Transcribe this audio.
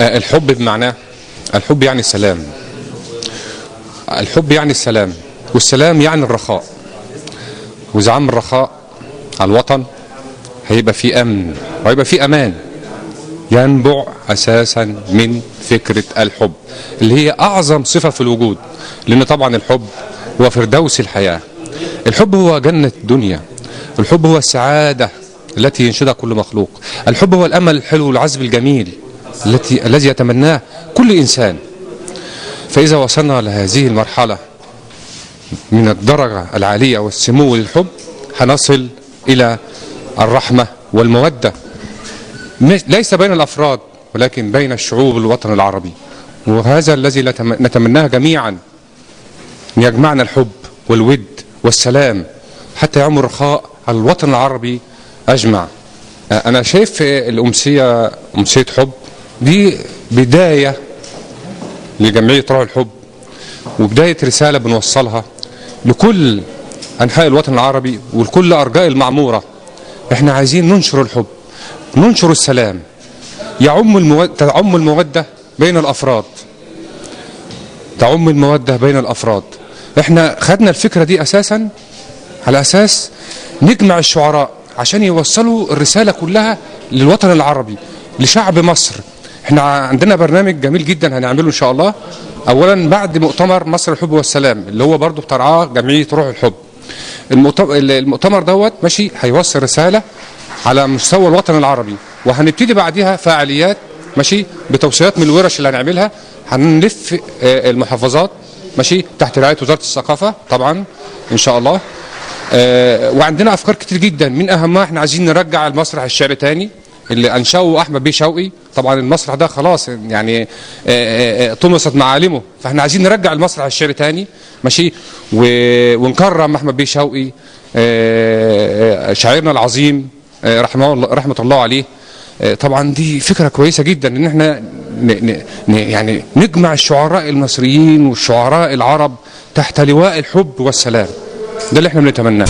الحب بمعناه، الحب يعني السلام. الحب يعني السلام، والسلام يعني الرخاء. وإذا عم الرخاء على الوطن هيبقى في أمن وهيبقى في أمان، ينبع أساسا من فكرة الحب اللي هي أعظم صفة في الوجود، لأن طبعا الحب هو فردوس الحياة. الحب هو جنة الدنيا. الحب هو السعادة التي ينشدها كل مخلوق. الحب هو الأمل الحلو والعذب الجميل الذي يتمناه كل إنسان. فإذا وصلنا لهذه المرحلة من الدرجة العالية والسمو للحب هنصل إلى الرحمة والمودة، ليس بين الأفراد ولكن بين الشعوب الوطن العربي. وهذا الذي نتمناه جميعا، أن يجمعنا الحب والود والسلام حتى يعم الرخاء على الوطن العربي أجمع. أنا شايف الأمسية أمسية حب دي بداية لجمعية روح الحب، وبداية رسالة بنوصلها لكل أنحاء الوطن العربي ولكل أرجاء المعمورة. احنا عايزين ننشر الحب، ننشر السلام، تعم المودة بين الأفراد، تعم المودة بين الأفراد. احنا خدنا الفكرة دي أساسا على أساس نجمع الشعراء عشان يوصلوا الرسالة كلها للوطن العربي، لشعب مصر. احنا عندنا برنامج جميل جدا هنعمله إن شاء الله، أولا بعد مؤتمر مصر الحب والسلام اللي هو برضو بترعاه جمعية روح الحب. المؤتمر دوت ماشي هيوصل رسالة على مستوى الوطن العربي، وهنبتدي بعدها فعاليات ماشي بتوصيات من الورش اللي هنعملها. هنلف المحافظات ماشي تحت رعاية وزارة الثقافة طبعا إن شاء الله. وعندنا أفكار كتير جدا، من أهمها احنا عايزين نرجع المسرح الشعري تاني اللي أنشأه أحمد بيه شوقي. طبعا المسرح ده خلاص يعني طمست معالمه، فاحنا عايزين نرجع المسرح الشعري تاني ماشي، ونكرم أحمد بيه شوقي شاعرنا العظيم رحمة الله عليه. طبعا دي فكرة كويسة جدا ان احنا يعني نجمع الشعراء المصريين والشعراء العرب تحت لواء الحب والسلام. ده اللي احنا بنتمناه.